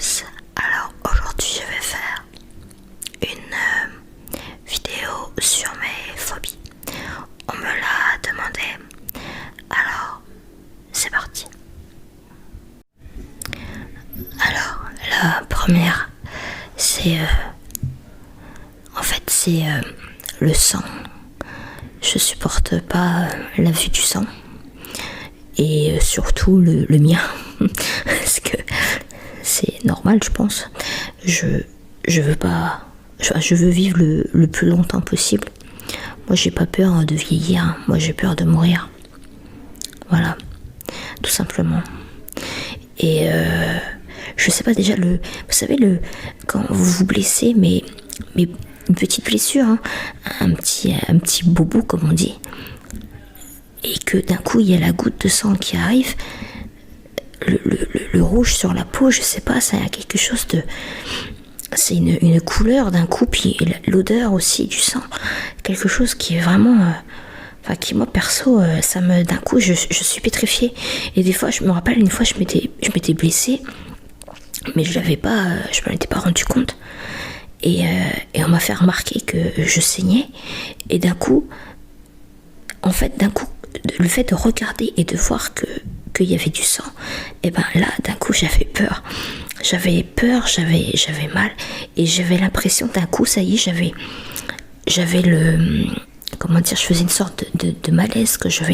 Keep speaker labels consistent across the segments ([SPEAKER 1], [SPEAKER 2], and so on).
[SPEAKER 1] tous, alors aujourd'hui je vais faire une vidéo sur mes phobies. On me l'a demandé, alors c'est parti. Alors la première c'est le sang. Je supporte pas la vue du sang et surtout le mien parce que c'est normal, je pense. Je veux vivre le plus longtemps possible. Moi j'ai pas peur de vieillir, moi j'ai peur de mourir. Voilà, tout simplement. Et je sais pas, déjà vous savez quand vous vous blessez, mais une petite blessure, hein, un petit bobo comme on dit, et que d'un coup il y a la goutte de sang qui arrive, le rouge sur la peau, je sais pas, ça a quelque chose de, c'est une couleur d'un coup, puis l'odeur aussi du sang, quelque chose qui est vraiment qui moi perso, d'un coup je suis pétrifiée. Et des fois je me rappelle, une fois je m'étais blessée, mais je m'en étais pas rendu compte, et on m'a fait remarquer que je saignais, et d'un coup le fait de regarder et de voir qu'il y avait du sang, et ben là d'un coup j'avais peur, j'avais mal, et j'avais l'impression d'un coup, ça y est, j'avais je faisais une sorte de malaise, que je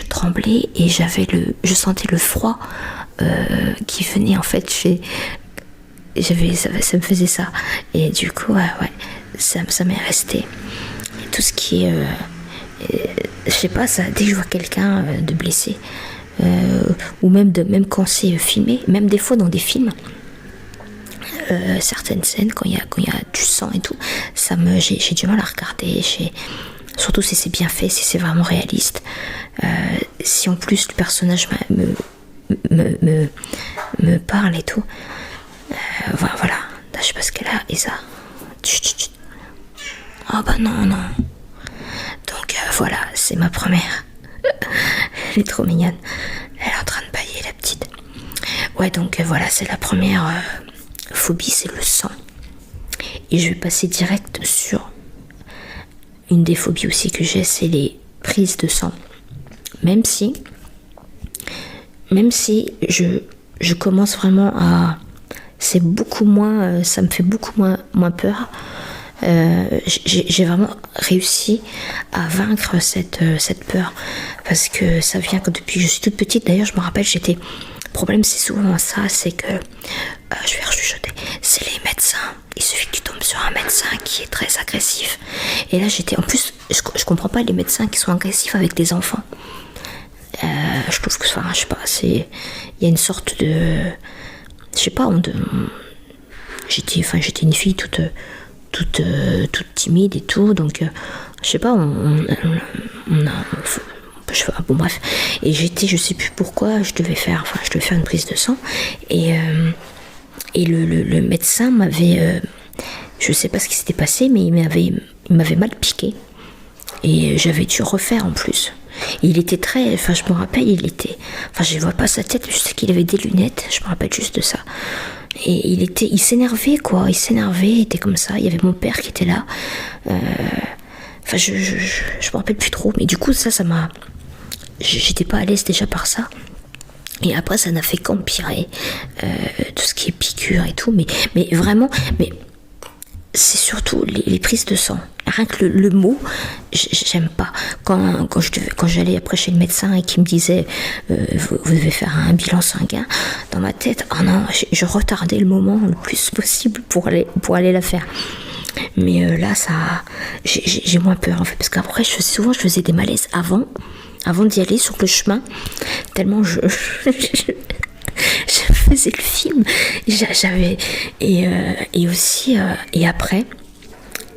[SPEAKER 1] tremblais, et je sentais le froid qui venait en fait ça me faisait ça, et du coup ça m'est resté. Et tout ce qui est je sais pas, ça, dès que je vois quelqu'un de blessé, ou même quand c'est filmé, même des fois dans des films, certaines scènes, quand il y a du sang et tout, j'ai du mal à regarder, surtout si c'est bien fait, si c'est vraiment réaliste, si en plus le personnage me parle et tout, voilà. Là, je sais pas ce qu'elle a, et ça, oh bah non. Donc voilà, c'est ma première. Elle est trop mignonne. Elle est en train de bâiller, la petite. Ouais, donc voilà, c'est la première phobie, c'est le sang. Et je vais passer direct sur une des phobies aussi que j'ai, c'est les prises de sang. Même si je commence vraiment à... C'est beaucoup moins... ça me fait beaucoup moins peur. J'ai vraiment réussi à vaincre cette peur, parce que ça vient que depuis que je suis toute petite. D'ailleurs, je me rappelle, le problème, c'est souvent ça, c'est que je vais rechuchoter, c'est les médecins. Il suffit que tu tombes sur un médecin qui est très agressif, et là en plus je comprends pas les médecins qui sont agressifs avec des enfants. Je trouve que je sais pas, il y a une sorte de, je sais pas, j'étais une fille toute timide et tout, donc je sais pas, bon bref, et je sais plus pourquoi je devais faire une prise de sang, et le médecin m'avait, je sais pas ce qui s'était passé, mais il m'avait mal piqué, et j'avais dû refaire en plus. Il était très, je me rappelle, je vois pas sa tête, je sais qu'il avait des lunettes, je me rappelle juste de ça. Et il s'énervait, il était comme ça. Il y avait mon père qui était là. Je me rappelle plus trop, mais du coup ça m'a, j'étais pas à l'aise déjà par ça. Et après ça n'a fait qu'empirer, tout ce qui est piqûres et tout, mais vraiment, c'est surtout les prises de sang. Rien que le mot, j'aime pas. Quand j'allais après chez le médecin et qu'il me disait vous devez faire un bilan sanguin, dans ma tête, oh non, je retardais le moment le plus possible pour aller la faire. Mais là, j'ai moins peur en fait, parce qu'après souvent je faisais des malaises avant d'y aller sur le chemin, tellement je faisais le film, j'avais, et aussi et après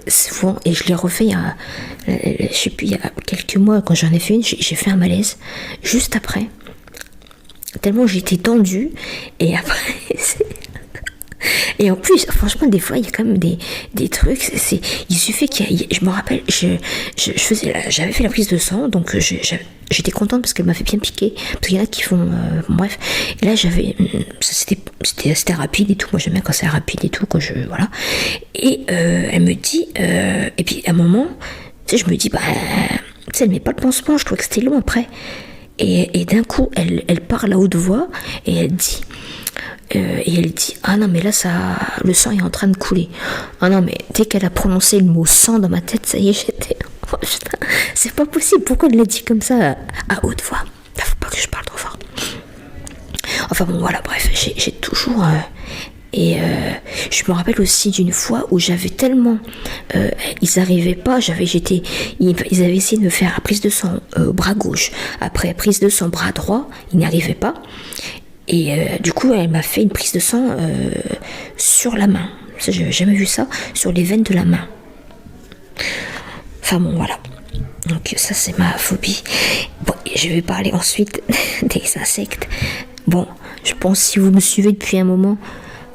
[SPEAKER 1] souvent, et je l'ai refait je sais plus, il y a quelques mois, quand j'en ai fait une, j'ai fait un malaise juste après, tellement j'étais tendue, et après Et en plus, franchement, des fois, il y a quand même des trucs. Il suffit je me rappelle, j'avais fait la prise de sang, donc j'étais contente parce qu'elle m'avait bien piqué. Parce qu'il y en a qui font. Bref. Et là, c'était rapide et tout. Moi, j'aime bien quand c'est rapide et tout. Voilà. Et elle me dit. Et puis, à un moment, tu sais, je me dis, tu sais, elle met pas le pansement. Je trouvais que c'était long après. Et d'un coup, elle parle à haute voix et elle dit. Ah non, mais là, le sang est en train de couler. Ah non, mais dès qu'elle a prononcé le mot sang dans ma tête, ça y est, j'étais. Oh, putain, c'est pas possible. Pourquoi elle l'a dit comme ça à haute voix? Faut pas que je parle trop fort. Enfin bon, voilà, bref, j'ai toujours. Je me rappelle aussi d'une fois où j'avais tellement. Ils n'arrivaient pas, ils avaient essayé de me faire la prise de sang bras gauche. Après, prise de sang bras droit, ils n'y arrivaient pas. Et du coup, elle m'a fait une prise de sang sur la main. Ça, j'avais jamais vu ça, sur les veines de la main. Enfin bon, voilà. Donc ça, c'est ma phobie. Bon, je vais parler ensuite des insectes. Bon, je pense si vous me suivez depuis un moment,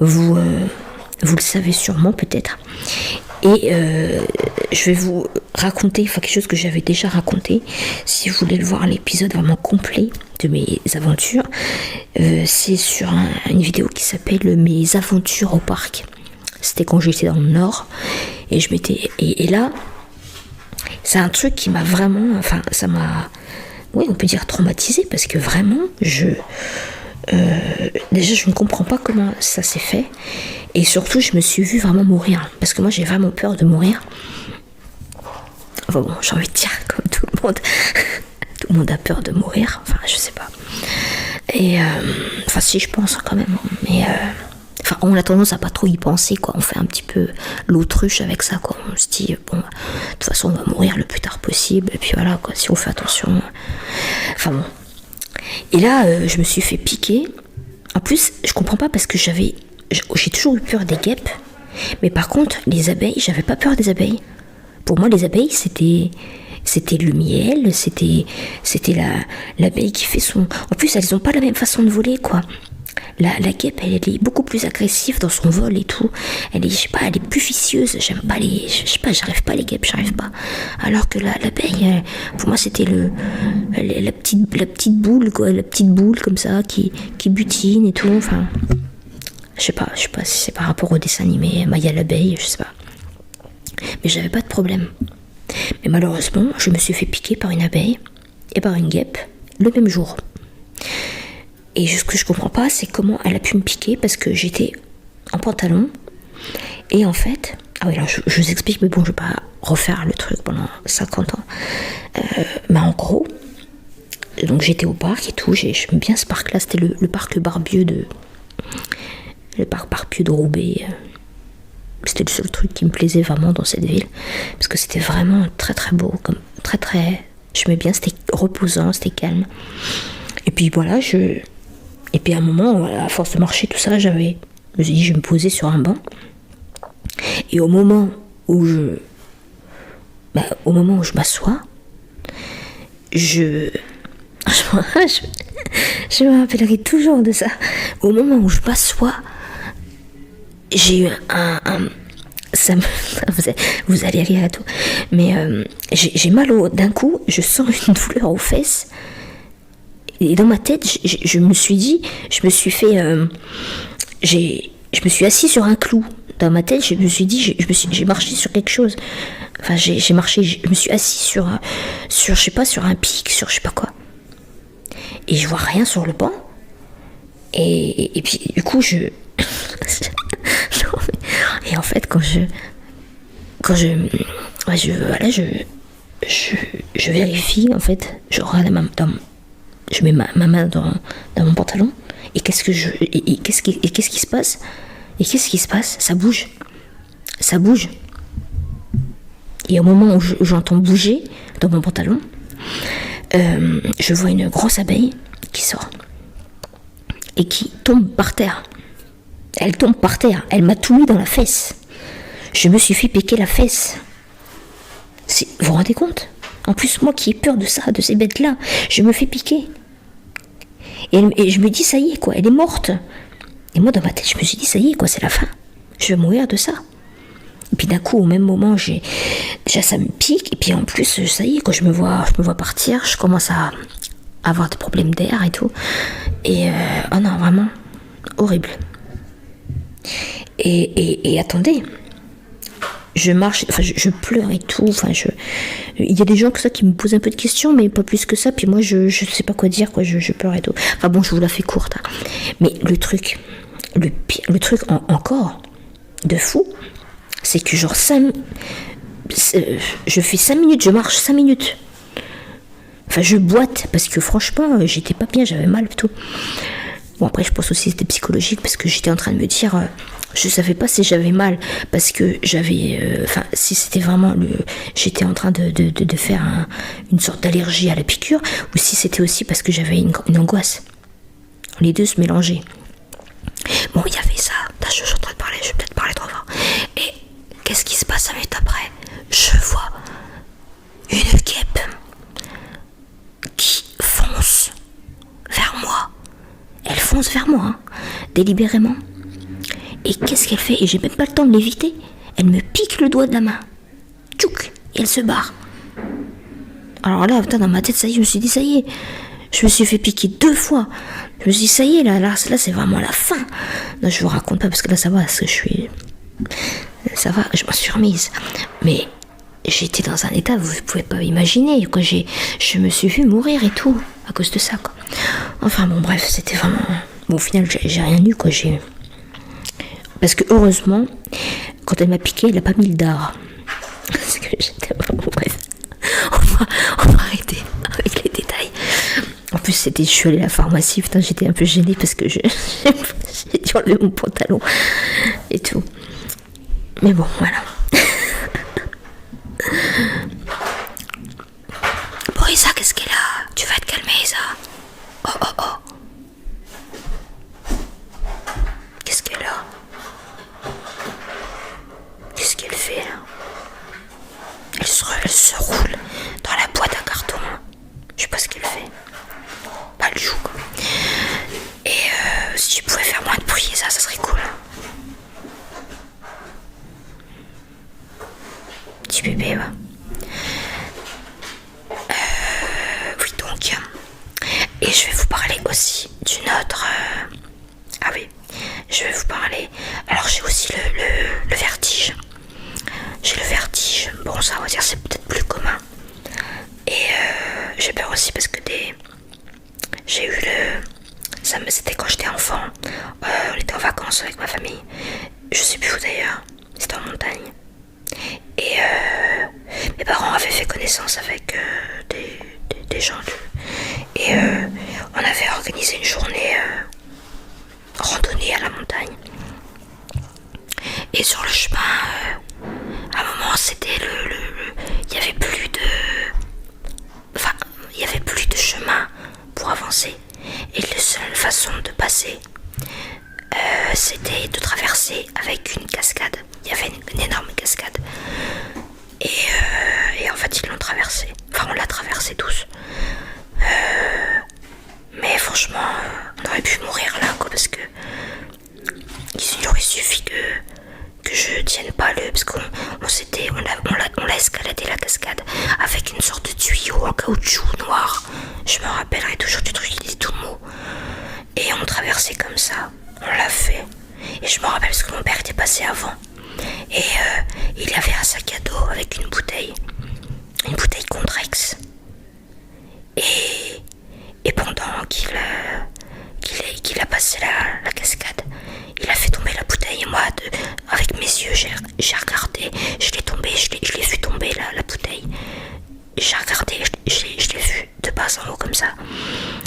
[SPEAKER 1] vous le savez sûrement peut-être. Et je vais vous raconter quelque chose que j'avais déjà raconté. Si vous voulez le voir, l'épisode vraiment complet de mes aventures, c'est sur une vidéo qui s'appelle Mes aventures au parc. C'était quand j'étais dans le Nord. Et là, c'est un truc qui m'a vraiment... Enfin, ça m'a... Oui, on peut dire traumatisée, parce que vraiment, déjà, je ne comprends pas comment ça s'est fait. Et surtout, je me suis vue vraiment mourir. Parce que moi, j'ai vraiment peur de mourir. Enfin bon, j'ai envie de dire, comme tout le monde. Tout le monde a peur de mourir. Enfin, je sais pas. Et... enfin, si, je pense quand même. Mais... Enfin, on a tendance à pas trop y penser, quoi. On fait un petit peu l'autruche avec ça, quoi. On se dit, bon, de toute façon, on va mourir le plus tard possible. Et puis voilà, quoi. Si on fait attention... Enfin bon. Et là, je me suis fait piquer. En plus, je comprends pas parce que j'ai toujours eu peur des guêpes. Mais par contre, les abeilles, j'avais pas peur des abeilles. Pour moi, les abeilles, c'était le miel, c'était l'abeille qui fait son... En plus, elles ont pas la même façon de voler, quoi. La guêpe, elle est beaucoup plus agressive dans son vol et tout. Elle est, je sais pas, elle est plus vicieuse. J'aime pas je sais pas, j'arrive pas les guêpes, j'arrive pas. Alors que l'abeille, pour moi, c'était la petite boule, quoi, la petite boule comme ça qui butine et tout. Enfin, je sais pas si c'est par rapport au dessin animé Maya l'abeille, je sais pas. Mais j'avais pas de problème. Mais malheureusement, je me suis fait piquer par une abeille et par une guêpe le même jour. Et ce que je comprends pas, c'est comment elle a pu me piquer, parce que j'étais en pantalon. Et en fait... Ah oui, alors je vous explique, mais bon, je vais pas refaire le truc pendant 50 ans. Mais en gros, donc j'étais au parc et tout, j'aime bien ce parc-là, c'était le parc Barbieux de Roubaix. C'était le seul truc qui me plaisait vraiment dans cette ville, parce que c'était vraiment très très beau, comme très... J'aimais bien, c'était reposant, c'était calme. Et puis voilà, Et puis à un moment, à force de marcher, tout ça, je me suis dit, je vais me poser sur un banc. Et au moment où je m'assois, je me rappellerai toujours de ça. Au moment où je m'assois, j'ai eu vous allez rire et tout. Mais j'ai mal d'un coup, je sens une douleur aux fesses. Et dans ma tête, je me suis assis sur un clou. Dans ma tête, je me suis dit, j'ai marché sur quelque chose. Enfin, je me suis assis sur je sais pas, sur un pic, sur je sais pas quoi. Et je vois rien sur le banc. Et puis, du coup, et en fait, je vérifie, en fait, je regarde je mets ma main dans mon pantalon, et qu'est-ce qui se passe? Ça bouge. Et au moment où j'entends bouger dans mon pantalon, je vois une grosse abeille qui sort et qui tombe par terre. Elle tombe par terre, elle m'a tout mis dans la fesse. Je me suis fait piquer la fesse. Vous vous rendez compte? En plus, moi qui ai peur de ça, de ces bêtes-là, je me fais piquer. Et je me dis, ça y est, quoi, elle est morte. Et moi, dans ma tête, je me suis dit, ça y est, quoi, c'est la fin. je vais mourir de ça. Et puis d'un coup, au même moment, déjà ça me pique, et puis en plus, ça y est, quand je me vois partir, je commence à avoir des problèmes d'air et tout. Et oh non, vraiment, horrible. Et attendez, je marche, enfin je pleure et tout, enfin il y a des gens que ça qui me posent un peu de questions, mais pas plus que ça, puis moi je sais pas quoi dire, quoi, je pleure et tout. Enfin bon, je vous la fais courte, hein. Mais le truc encore de fou, c'est que genre je fais 5 minutes, je marche 5 minutes. Enfin, je boite, parce que franchement, j'étais pas bien, j'avais mal et tout. Bon, après, je pense aussi que c'était psychologique, parce que j'étais en train de me dire, je savais pas si j'avais mal, parce que j'avais, enfin, si c'était vraiment j'étais en train de faire une sorte d'allergie à la piqûre, ou si c'était aussi parce que j'avais une angoisse. Les deux se mélangeaient. Bon, il y avait ça. Je suis en train de parler, je vais peut-être parler trop fort. Et qu'est-ce qui se passe 5 minutes après? Je vois une guêpe qui fonce vers moi. Elle fonce vers moi, hein, délibérément. Et qu'est-ce qu'elle fait? Et j'ai même pas le temps de l'éviter. Elle me pique le doigt de la main. Tchouk! Et elle se barre. Alors là, putain, dans ma tête, ça y est, je me suis dit, ça y est. Je me suis fait piquer 2 fois. Je me suis dit, ça y est, là c'est vraiment la fin. Non, je vous raconte pas, parce que là, ça va, parce que ça va, je m'en suis remise. Mais j'étais dans un état, vous pouvez pas imaginer, quoi. Je me suis vu mourir et tout, à cause de ça, quoi. Enfin, bon, bref, c'était vraiment... Bon, au final, j'ai rien eu, quoi. Parce que, heureusement, quand elle m'a piqué, elle a pas mis le dard. Parce que j'étais... Bon, bref. On va arrêter avec les détails. En plus, je suis allée à la pharmacie, putain, j'étais un peu gênée parce que j'ai dû enlever mon pantalon et tout. Mais bon, voilà. Bon, Isa, qu'est-ce qu'elle a? Tu vas te calmer, Isa. Oh, oh, oh. Qu'est-ce qu'elle a? Qu'est-ce qu'elle fait, là? Elle se roule dans la boîte à carton. Je sais pas ce qu'elle fait. Pas le joue, quoi. Et si tu pouvais faire moins de bruit, ça serait cool. Petit bébé, va. Oui, donc. Et je vais vous parler aussi d'une autre... Ah oui, je vais vous parler... Alors, j'ai aussi le vertige. J'ai le vertige. Bon, ça, on va dire, c'est peut-être plus commun. Et j'ai peur aussi parce que j'ai eu c'était quand j'étais enfant. On était en vacances avec ma famille. Je sais plus où d'ailleurs. C'était en montagne. Et mes parents avaient fait connaissance avec des gens. Et on avait organisé une journée randonnée à la montagne. Et sur le chemin, à un moment, c'était il y avait plus de... Enfin, il y avait plus de chemin pour avancer. Et la seule façon de passer, c'était de traverser avec une cascade. Il y avait une énorme cascade. Et en fait, ils l'ont traversé. Enfin, on l'a traversé tous. Mais franchement, on aurait pu mourir là, quoi, parce que il aurait suffi que je tienne pas parce qu'on l'a escaladé la cascade avec une sorte de tuyau en caoutchouc noir. Je me rappellerai toujours du truc, il était tout mou. Et on traversait comme ça, on l'a fait. Et je me rappelle parce que mon père était passé avant. Et il avait un sac à dos avec une bouteille Contrex. Et pendant qu'il a passé la cascade, il a fait tomber la bouteille. Et moi, avec mes yeux, j'ai regardé, je l'ai vu tomber la bouteille. J'ai regardé, je l'ai vu de bas en haut comme ça.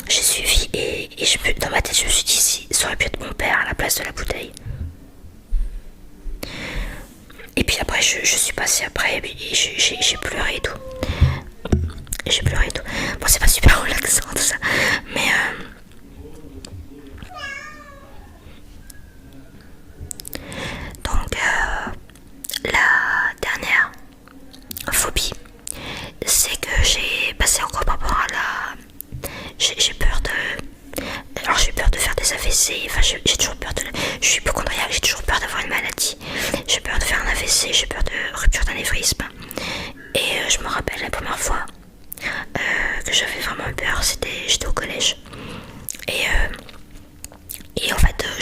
[SPEAKER 1] J'ai suivi et dans ma tête, je me suis dit, si, ça aurait pu être mon père à la place de la bouteille. Et puis après, je suis passée après, et j'ai pleuré et tout. J'ai pleuré et tout. Bon, c'est pas super relaxant tout ça, mais donc la dernière phobie, c'est que j'ai passé encore par rapport à j'ai peur de... Alors j'ai peur de faire des AVC, enfin j'ai toujours peur je suis hypochondriaque, j'ai toujours peur d'avoir une maladie.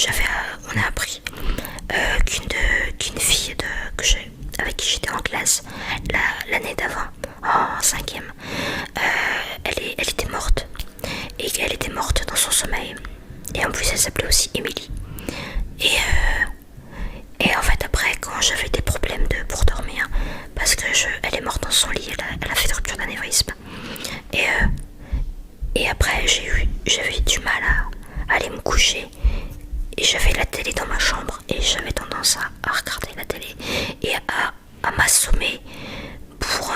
[SPEAKER 1] on a appris qu'une fille avec qui j'étais en classe l'année d'avant, en cinquième, elle était morte. Et qu'elle était morte dans son sommeil. Et en plus, elle s'appelait aussi Émilie. Et en fait, après, quand j'avais des problèmes pour dormir, parce que elle est morte dans son lit, elle a fait une rupture d'anévrisme. Et après, j'avais du mal à aller me coucher. Et j'avais la télé dans ma chambre. Et j'avais tendance à regarder la télé et à m'assommer pour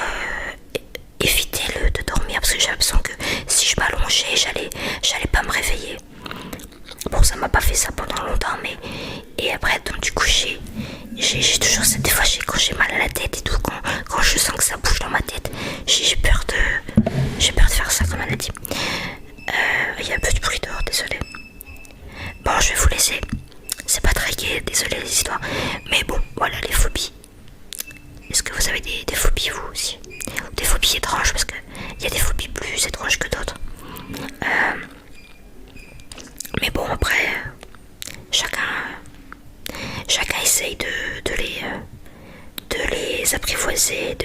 [SPEAKER 1] éviter de dormir. Parce que j'ai l'impression que si je m'allongeais, j'allais pas me réveiller. Bon, ça m'a pas fait ça pendant longtemps, mais... Et après, donc du coup, j'ai toujours cette... Des fois, quand j'ai mal à la tête et tout, quand je sens que ça bouge dans ma tête, j'ai peur de faire ça, comme elle a dit. Il y a un peu de bruit dehors, désolé. Bon, je vais vous laisser. C'est pas très gai, désolé les histoires. Mais bon, voilà les phobies. Est-ce que vous avez des phobies, vous aussi? Ou des phobies étranges, parce qu'il y a des phobies plus étranges que d'autres. Mais bon, après, chacun essaye de les apprivoiser,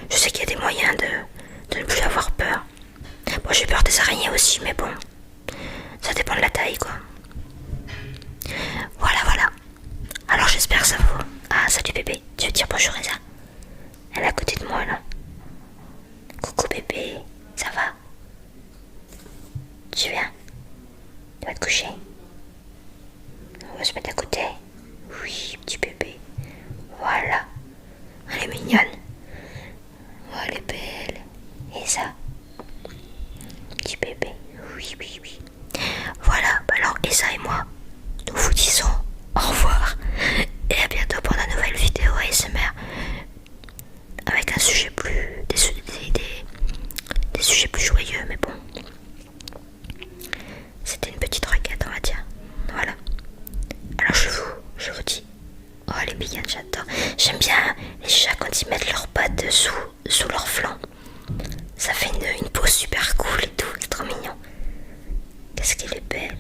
[SPEAKER 1] je sais qu'il y a des moyens de ne plus avoir peur. Moi, j'ai peur des araignées aussi, mais bon, ça dépend de la taille, quoi. Voilà. Alors, j'espère que ça vous... Ah, salut bébé, tu veux dire bonjour à ça? Elle est à côté de moi, là. Coucou bébé, ça va? Tu viens? Tu vas te coucher? On va se mettre à côté. Oui, petit bébé. Voilà. Elle est mignonne. Oh, elle est belle. Et ça? Petit bébé. Oui. Voilà. Alors, Esa et moi, nous vous disons au revoir. Et à bientôt pour une nouvelle vidéo ASMR. Avec un sujet des sujets plus joyeux, mais bon. C'était une petite requête, on va dire. Voilà. Alors je vous dis. Oh, les mignonnes, j'adore. J'aime bien les chats quand ils mettent leurs pattes sous leur flanc. Ça fait une pose super cool et tout. C'est trop mignon. Qu'est-ce qu'elle est belle.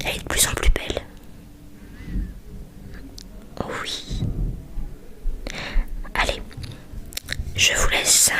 [SPEAKER 1] Elle est de plus en plus belle. Oh oui. Allez. Je vous laisse.